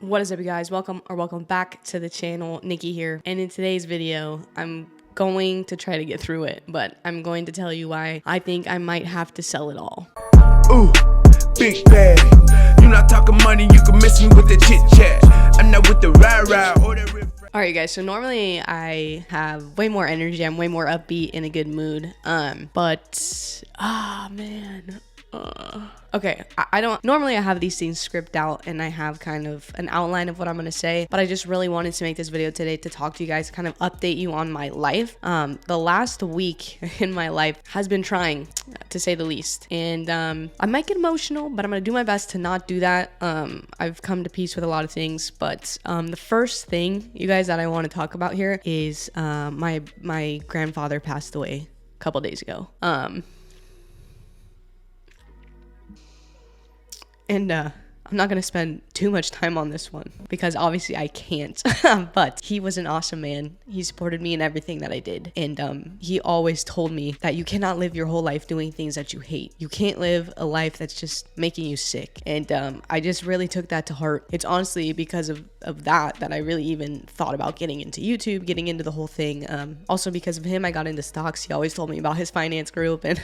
What is up, you guys? Welcome back to the channel. Nikki here, and in today's video I'm going to try to get through it, but I'm going to tell you why I think I might have to sell it all. Ooh, big bag. You not talking money, you can miss me with the chit chat. I'm not with the rah-rah or the riff. All right, guys, so normally I have way more energy, I'm way more upbeat, in a good mood, but okay, I don't normally I have these things script out and I have kind of an outline of what I'm gonna say, but I just really wanted to make this video today to talk to you guys, kind of update you on my life. The last week in my life has been trying, to say the least, and I might get emotional, but I'm gonna do my best to not do that. I've come to peace with a lot of things, but the first thing, you guys, that I want to talk about here is my grandfather passed away a couple days ago. And I'm not going to spend too much time on this one because obviously I can't, but he was an awesome man. He supported me in everything that I did. And he always told me that you cannot live your whole life doing things that you hate. You can't live a life that's just making you sick. And I just really took that to heart. It's honestly because of that I really even thought about getting into YouTube, getting into the whole thing. Also because of him, I got into stocks. He always told me about his finance group and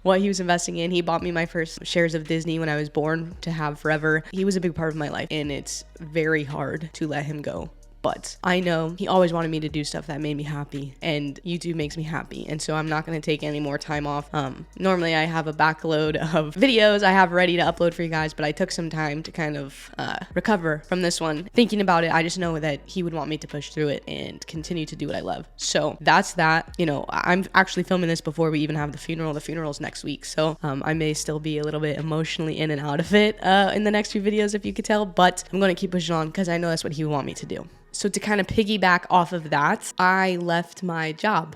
what he was investing in. He bought me my first shares of Disney when I was born to have forever. He was a big part of my life, and it's very hard to let him go. But I know he always wanted me to do stuff that made me happy, and YouTube makes me happy, and so I'm not going to take any more time off. Normally I have a backload of videos I have ready to upload for you guys, but I took some time to kind of recover from this one. Thinking about it, I just know that he would want me to push through it and continue to do what I love. So that's that. You know, I'm actually filming this before we even have the funeral. The funeral's next week, so I may still be a little bit emotionally in and out of it in the next few videos, if you could tell, but I'm going to keep pushing on because I know that's what he would want me to do. So to kind of piggyback off of that, I left my job.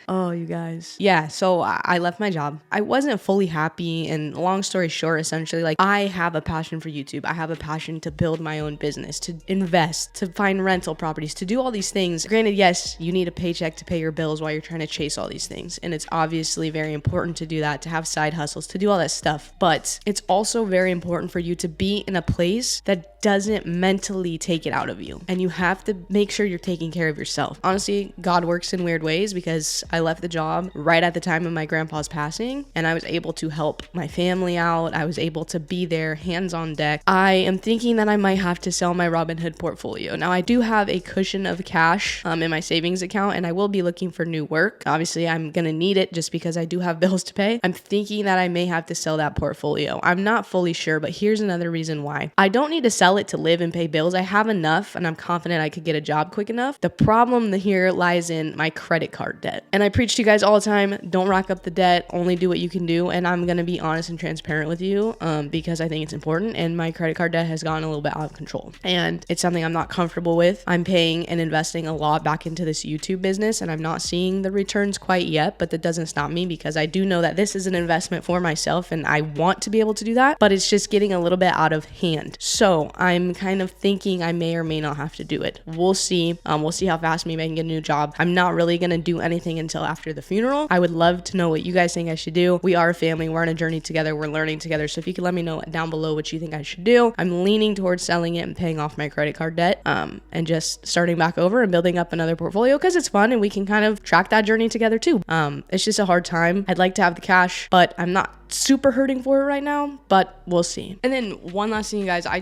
Oh, you guys. Yeah, so I left my job. I wasn't fully happy, and long story short, essentially, like, I have a passion for YouTube. I have a passion to build my own business, to invest, to find rental properties, to do all these things. Granted, yes, you need a paycheck to pay your bills while you're trying to chase all these things, and it's obviously very important to do that, to have side hustles, to do all that stuff, but it's also very important for you to be in a place that doesn't mentally take it out of you, and you have to make sure you're taking care of yourself. Honestly, God works in weird ways because I left the job right at the time of my grandpa's passing, and I was able to help my family out. I was able to be there, hands on deck. I am thinking that I might have to sell my Robinhood portfolio. Now, I do have a cushion of cash in my savings account, and I will be looking for new work. Obviously, I'm gonna need it just because I do have bills to pay. I'm thinking that I may have to sell that portfolio. I'm not fully sure, but here's another reason why. I don't need to sell it to live and pay bills. I have enough, and I'm confident I could get a job quick enough. The problem here lies in my credit card debt. And I preach to you guys all the time, don't rack up the debt, only do what you can do. And I'm gonna be honest and transparent with you because I think it's important, and my credit card debt has gotten a little bit out of control, and it's something I'm not comfortable with. I'm paying and investing a lot back into this YouTube business, and I'm not seeing the returns quite yet, but that doesn't stop me because I do know that this is an investment for myself, and I want to be able to do that, but it's just getting a little bit out of hand. So I'm kind of thinking I may or may not have to do it. We'll see. We'll see how fast maybe I can get a new job. I'm not really gonna do anything until after the funeral. I would love to know what you guys think I should do. We are a family. We're on a journey together. We're learning together. So if you could let me know down below what you think I should do. I'm leaning towards selling it and paying off my credit card debt, and just starting back over and building up another portfolio because it's fun and we can kind of track that journey together too. It's just a hard time. I'd like to have the cash, but I'm not super hurting for it right now, but we'll see. And then one last thing, you guys, I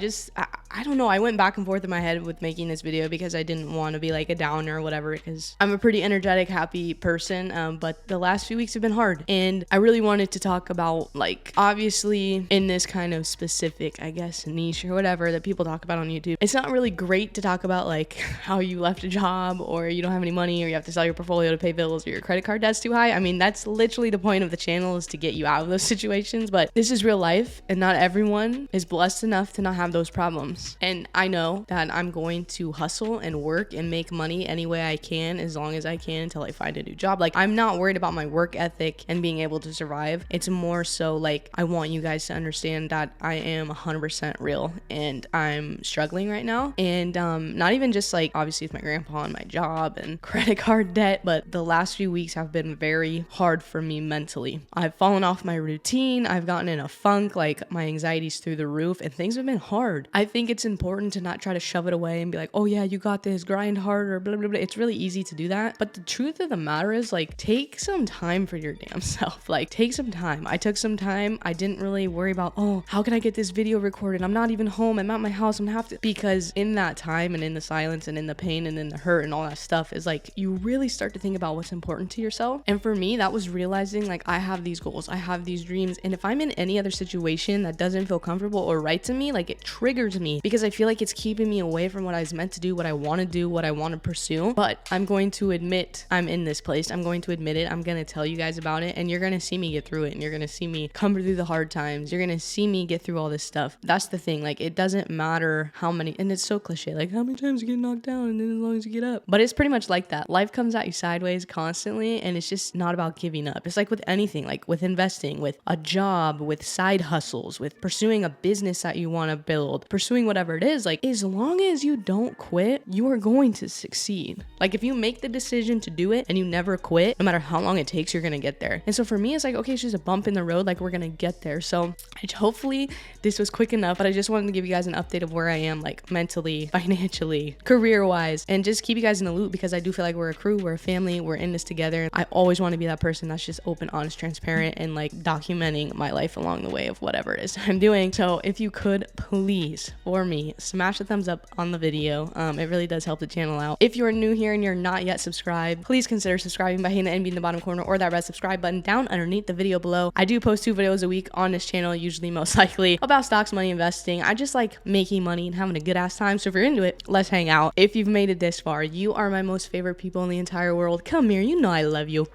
don't know, I went back and forth in my head with making this video because I didn't want to be like a downer or whatever, because I'm a pretty energetic, happy person, but the last few weeks have been hard, and I really wanted to talk about, like, obviously in this kind of specific, I guess, niche or whatever that people talk about on YouTube, it's not really great to talk about like how you left a job, or you don't have any money, or you have to sell your portfolio to pay bills, or your credit card debt's too high. I mean, that's literally the point of the channel, is to get you out of those situations, but this is real life, and not everyone is blessed enough to not have those problems. business. And I know that I'm going to hustle and work and make money any way I can, as long as I can, until I find a new job. Like, I'm not worried about my work ethic and being able to survive. It's more so like, I want you guys to understand that I am 100% real and I'm struggling right now. And not even just like obviously with my grandpa and my job and credit card debt, but the last few weeks have been very hard for me mentally. I've fallen off my routine. I've gotten in a funk, like my anxiety's through the roof, and things have been hard. I think it's important to not try to shove it away and be like, oh yeah, you got this, grind harder, blah, blah, blah. It's really easy to do that. But the truth of the matter is, like, take some time for your damn self. Like, take some time. I took some time. I didn't really worry about, oh, how can I get this video recorded? I'm not even home. I'm at my house. I'm gonna have to, because in that time and in the silence and in the pain and in the hurt and all that stuff is like, you really start to think about what's important to yourself. And for me, that was realizing like, I have these goals, I have these dreams. And if I'm in any other situation that doesn't feel comfortable or right to me, like, it triggers me because I feel like it's keeping me away from what I was meant to do, what I want to do, what I want to pursue. But I'm going to admit I'm in this place. I'm going to admit it. I'm going to tell you guys about it, and you're going to see me get through it, and you're going to see me come through the hard times. You're going to see me get through all this stuff. That's the thing. Like, it doesn't matter how many, and it's so cliche, like how many times you get knocked down and then as long as you get up. But it's pretty much like that. Life comes at you sideways constantly, and it's just not about giving up. It's like with anything, like with investing, with a job, with side hustles, with pursuing a business that you want to build, pursuing whatever it is. Like, as long as you don't quit, you are going to succeed. Like, if you make the decision to do it and you never quit, no matter how long it takes, you're going to get there. And so for me, it's like, okay, it's just a bump in the road. Like, we're going to get there. So hopefully this was quick enough, but I just wanted to give you guys an update of where I am, like mentally, financially, career-wise, and just keep you guys in the loop, because I do feel like we're a crew, we're a family, we're in this together. I always want to be that person that's just open, honest, transparent, and like documenting my life along the way of whatever it is I'm doing. So if you could please, for me, smash the thumbs up on the video. It really does help the channel out. If you are new here and you're not yet subscribed, please consider subscribing by hitting the NB in the bottom corner or that red subscribe button down underneath the video below. I do post 2 videos a week on this channel, usually most likely about stocks, money, investing. I just like making money and having a good ass time. So if you're into it, let's hang out. If you've made it this far, you are my most favorite people in the entire world. Come here, you know I love you.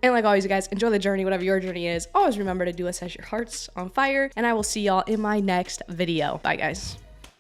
And like always, you guys, enjoy the journey, whatever your journey is. Always remember to do set your hearts on fire, and I will see y'all in my next video. Bye, guys.